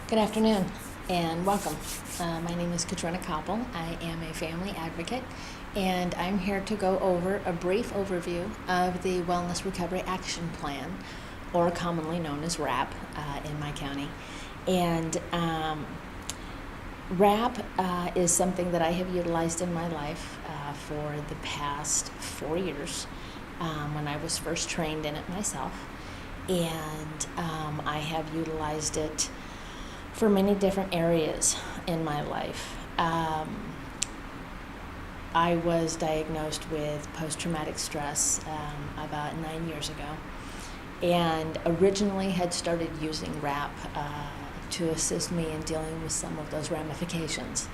Good afternoon and welcome. My name is Katrina Koppel. I am a family advocate and I'm here to go over a brief overview of the Wellness Recovery Action Plan, or commonly known as WRAP, in my county. And WRAP is something that I have utilized in my life for the past 4 years when I was first trained in it myself. And I have utilized it for many different areas in my life. I was diagnosed with post-traumatic stress about 9 years ago, and originally had started using WRAP to assist me in dealing with some of those ramifications.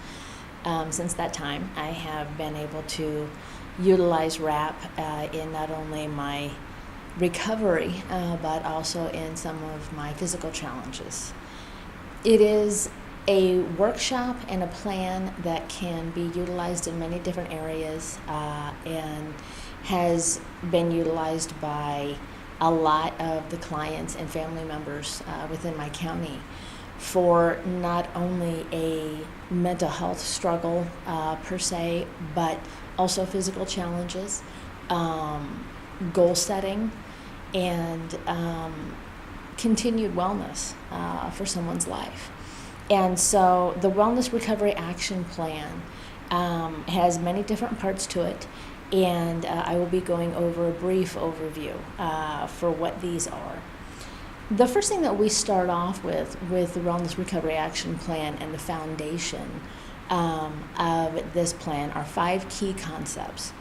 Since that time, I have been able to utilize WRAP in not only my recovery, but also in some of my physical challenges. It is a workshop and a plan that can be utilized in many different areas and has been utilized by a lot of the clients and family members within my county for not only a mental health struggle per se, but also physical challenges, goal setting, and continued wellness for someone's life. And so the Wellness Recovery Action Plan has many different parts to it, and I will be going over a brief overview for what these are. The first thing that we start off with the Wellness Recovery Action Plan and the foundation of this plan are 5 key concepts.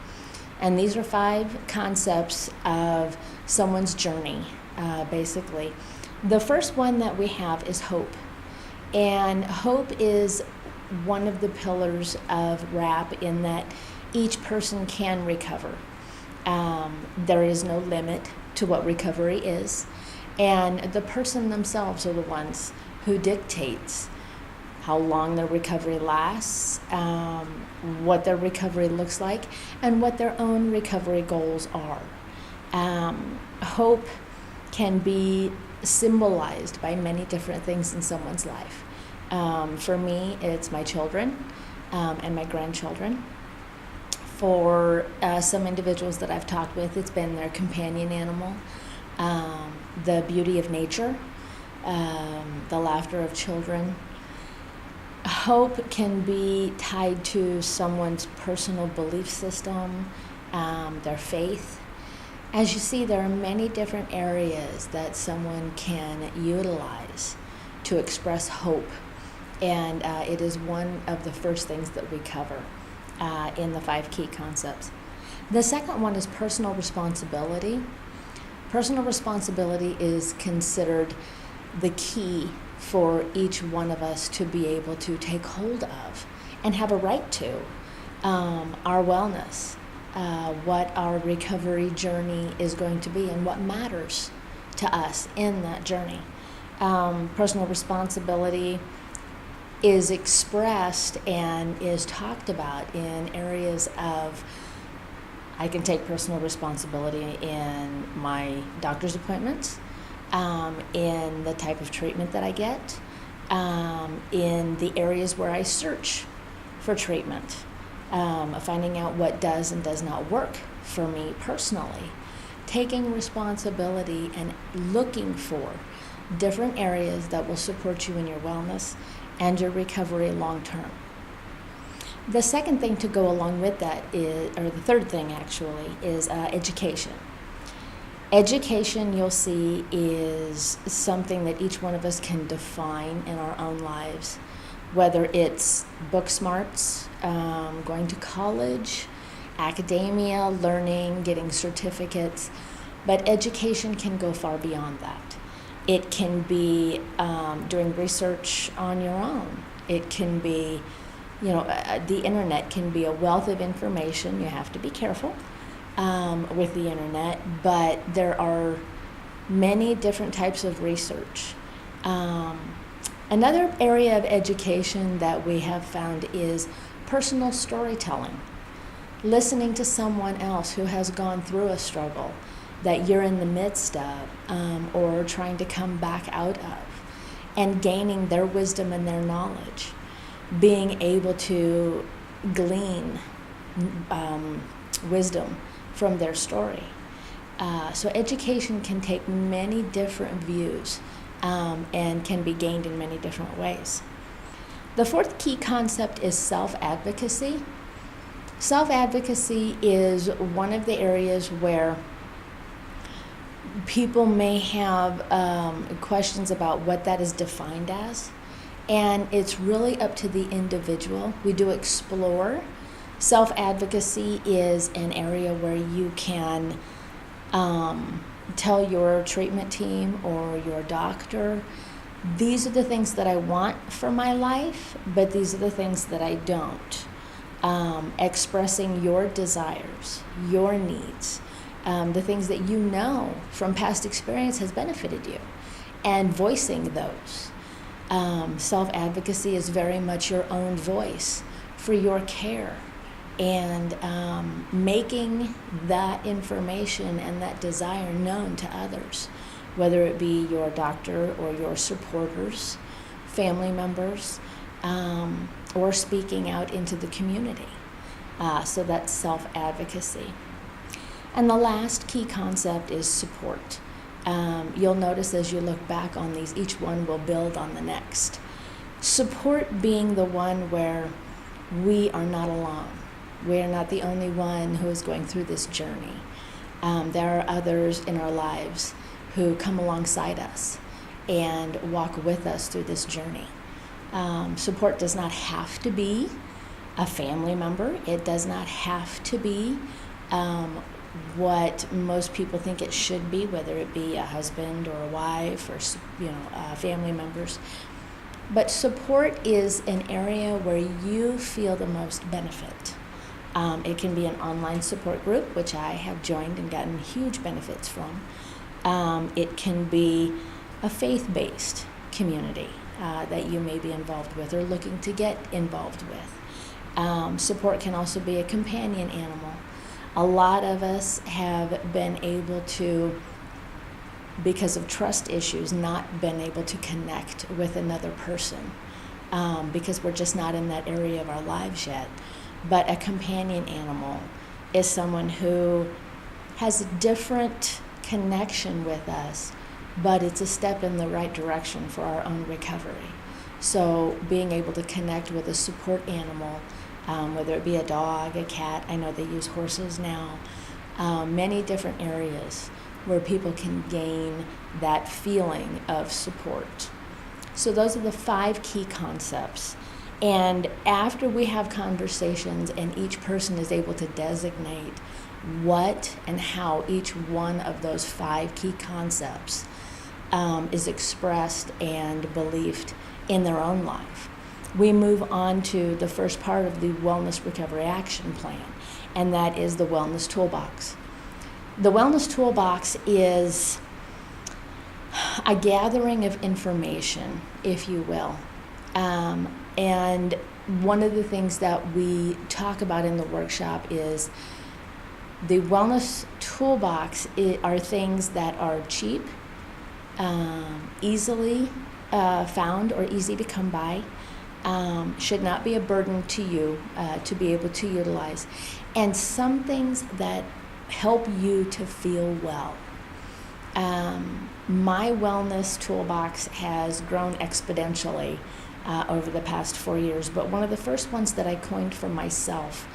And these are 5 concepts of someone's journey, basically. The first one that we have is hope. And hope is one of the pillars of WRAP in that each person can recover. There is no limit to what recovery is. And the person themselves are the ones who dictates how long their recovery lasts, what their recovery looks like, and what their own recovery goals are. Hope can be symbolized by many different things in someone's life. For me, it's my children and my grandchildren. For some individuals that I've talked with, it's been their companion animal, the beauty of nature, the laughter of children. Hope can be tied to someone's personal belief system, their faith. As you see, there are many different areas that someone can utilize to express hope, and it is one of the first things that we cover in the 5 key concepts. The second one is personal responsibility. Personal responsibility is considered the key for each one of us to be able to take hold of and have a right to our wellness, what our recovery journey is going to be, and what matters to us in that journey. Personal responsibility is expressed and is talked about in areas of, I can take personal responsibility in my doctor's appointments, in the type of treatment that I get, in the areas where I search for treatment, finding out what does and does not work for me personally, taking responsibility and looking for different areas that will support you in your wellness and your recovery long term. The second thing to go along with that is, or the third thing actually, is education. Education, you'll see, is something that each one of us can define in our own lives, whether it's book smarts, going to college, academia, learning, getting certificates, but education can go far beyond that. It can be doing research on your own. It can be, the internet can be a wealth of information. You have to be careful with the internet, but there are many different types of research. Another area of education that we have found is personal storytelling. Listening to someone else who has gone through a struggle that you're in the midst of or trying to come back out of, and gaining their wisdom and their knowledge, being able to glean wisdom from their story. So education can take many different views and can be gained in many different ways. The fourth key concept is self-advocacy. Self-advocacy is one of the areas where people may have questions about what that is defined as, and it's really up to the individual. We do explore. Self-advocacy is an area where you can tell your treatment team or your doctor, these are the things that I want for my life, but these are the things that I don't. Expressing your desires, your needs, the things that you know from past experience has benefited you, and voicing those. Self-advocacy is very much your own voice for your care, and making that information and that desire known to others, whether it be your doctor or your supporters, family members, or speaking out into the community. So that's self-advocacy. And the last key concept is support. You'll notice as you look back on these, each one will build on the next. Support being the one where we are not alone. We are not the only one who is going through this journey. There are others in our lives who come alongside us and walk with us through this journey. Support does not have to be a family member. It does not have to be what most people think it should be, whether it be a husband or a wife or family members. But support is an area where you feel the most benefit. It can be an online support group, which I have joined and gotten huge benefits from. It can be a faith-based community that you may be involved with or looking to get involved with. Support can also be a companion animal. A lot of us have been able to, because of trust issues, not been able to connect with another person because we're just not in that area of our lives yet. But a companion animal is someone who has a different connection with us, but it's a step in the right direction for our own recovery. So being able to connect with a support animal, whether it be a dog, a cat, I know they use horses now, many different areas where people can gain that feeling of support. So those are the 5 key concepts. And after we have conversations and each person is able to designate what and how each one of those 5 key concepts is expressed and believed in their own life, we move on to the first part of the Wellness Recovery Action Plan, and that is the Wellness Toolbox. The Wellness Toolbox is a gathering of information, if you will. And one of the things that we talk about in the workshop is the Wellness Toolbox are things that are cheap, easily found or easy to come by, should not be a burden to you to be able to utilize, and some things that help you to feel well. My Wellness Toolbox has grown exponentially over the past 4 years, but one of the first ones that I coined for myself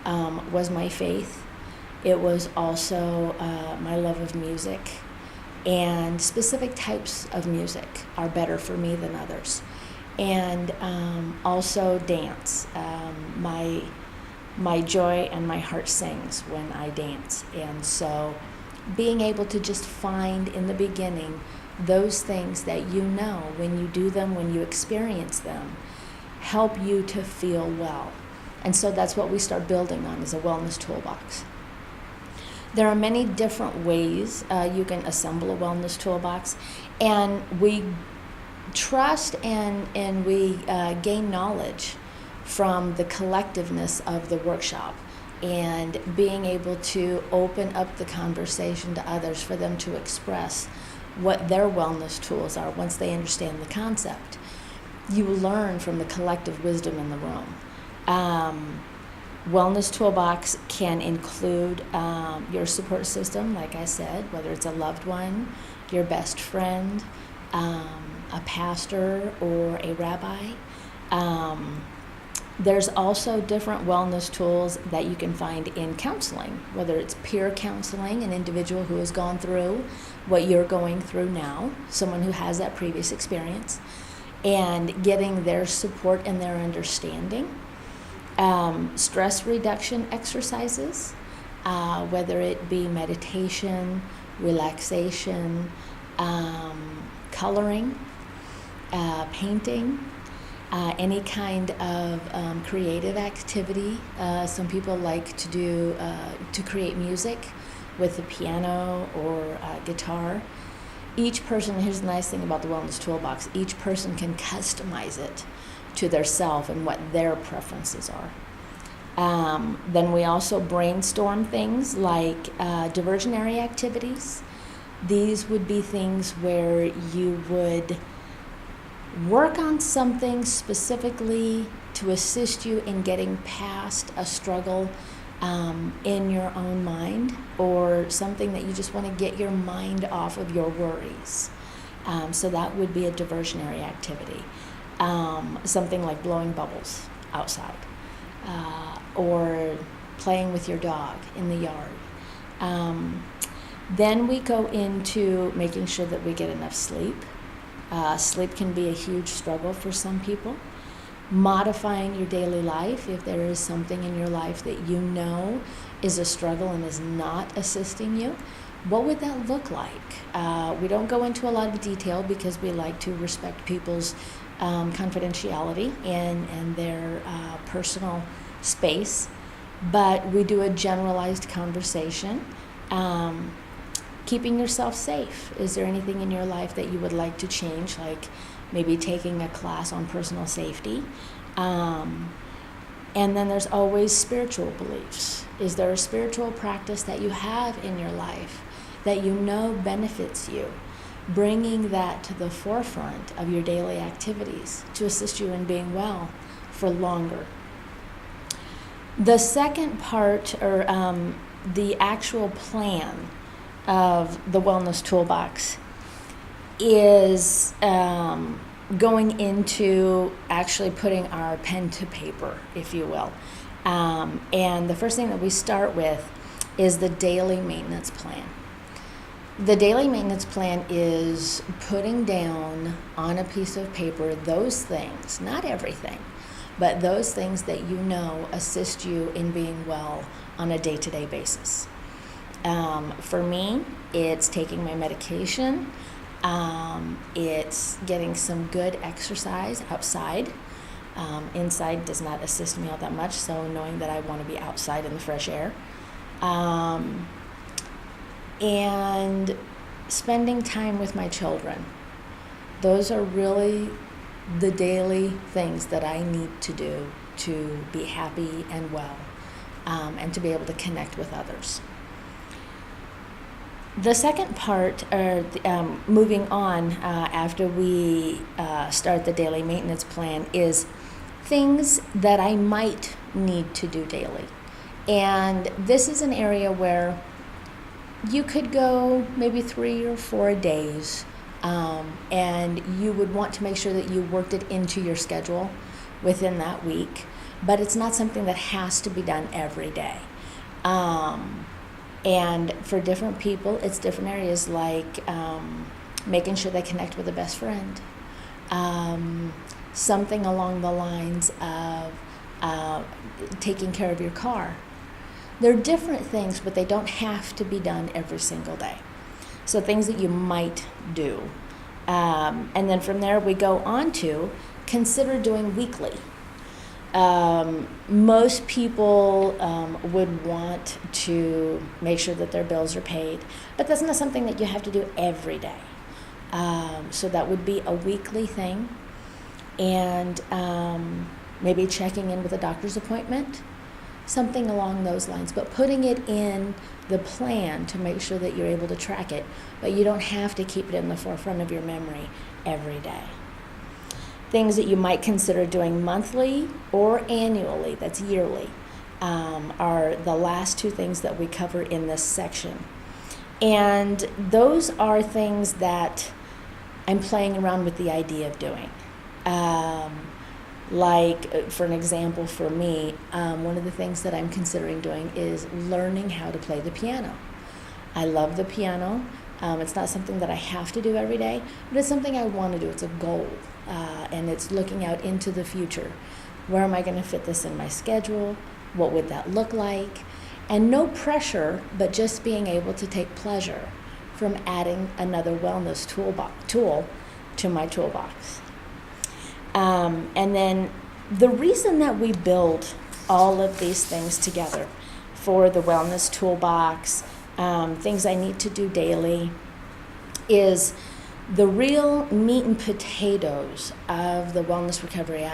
was my faith. It was also my love of music, and specific types of music are better for me than others. And also dance. My joy and my heart sings when I dance. And so being able to just find in the beginning those things that you know, when you do them, when you experience them, help you to feel well. And so that's what we start building on, is a wellness toolbox. There are many different ways you can assemble a wellness toolbox, and we trust and we gain knowledge from the collectiveness of the workshop, and being able to open up the conversation to others for them to express what their wellness tools are once they understand the concept. You learn from the collective wisdom in the room. Wellness toolbox can include your support system, like I said, whether it's a loved one, your best friend, a pastor, or a rabbi. There's also different wellness tools that you can find in counseling, whether it's peer counseling, an individual who has gone through what you're going through now, someone who has that previous experience, and getting their support and their understanding. Stress reduction exercises, whether it be meditation, relaxation, coloring, painting, any kind of creative activity. Some people like to do to create music with the piano or guitar. Each person, here's the nice thing about the Wellness Toolbox, each person can customize it to their self and what their preferences are. Then we also brainstorm things like diversionary activities. These would be things where you would work on something specifically to assist you in getting past a struggle in your own mind, or something that you just want to get your mind off of your worries. So that would be a diversionary activity. Something like blowing bubbles outside, or playing with your dog in the yard. Then we go into making sure that we get enough sleep. Sleep can be a huge struggle for some people. Modifying your daily life, if there is something in your life that you know is a struggle and is not assisting you, what would that look like? We don't go into a lot of detail because we like to respect people's confidentiality and their personal space, but we do a generalized conversation. Keeping yourself safe. Is there anything in your life that you would like to change, like maybe taking a class on personal safety? And then there's always spiritual beliefs. Is there a spiritual practice that you have in your life that you know benefits you? Bringing that to the forefront of your daily activities to assist you in being well for longer. The second part, or the actual plan of the Wellness Toolbox, is going into actually putting our pen to paper, if you will. And the first thing that we start with is the daily maintenance plan. The daily maintenance plan is putting down on a piece of paper those things, not everything, but those things that you know assist you in being well on a day-to-day basis. For me, it's taking my medication. It's getting some good exercise outside. Inside does not assist me all that much, so knowing that I want to be outside in the fresh air. And spending time with my children. Those are really the daily things that I need to do to be happy and well, and to be able to connect with others. The second part, or moving on after we start the daily maintenance plan, is things that I might need to do daily. And this is an area where you could go maybe 3 or 4 days, and you would want to make sure that you worked it into your schedule within that week, but it's not something that has to be done every day. And for different people, it's different areas, like making sure they connect with a best friend. Something along the lines of taking care of your car. They're different things, but they don't have to be done every single day. So things that you might do. And then from there, we go on to consider doing weekly. Most people would want to make sure that their bills are paid, but that's not something that you have to do every day. So that would be a weekly thing, and maybe checking in with a doctor's appointment, something along those lines, but putting it in the plan to make sure that you're able to track it, but you don't have to keep it in the forefront of your memory every day. Things that you might consider doing monthly or annually, that's yearly, are the last two things that we cover in this section. And those are things that I'm playing around with the idea of doing. Like, for an example, for me, one of the things that I'm considering doing is learning how to play the piano. I love the piano. It's not something that I have to do every day, but it's something I want to do. It's a goal, and it's looking out into the future. Where am I going to fit this in my schedule? What would that look like? And no pressure, but just being able to take pleasure from adding another wellness tool to my toolbox. And then the reason that we build all of these things together for the wellness toolbox, things I need to do daily, is the real meat and potatoes of the Wellness Recovery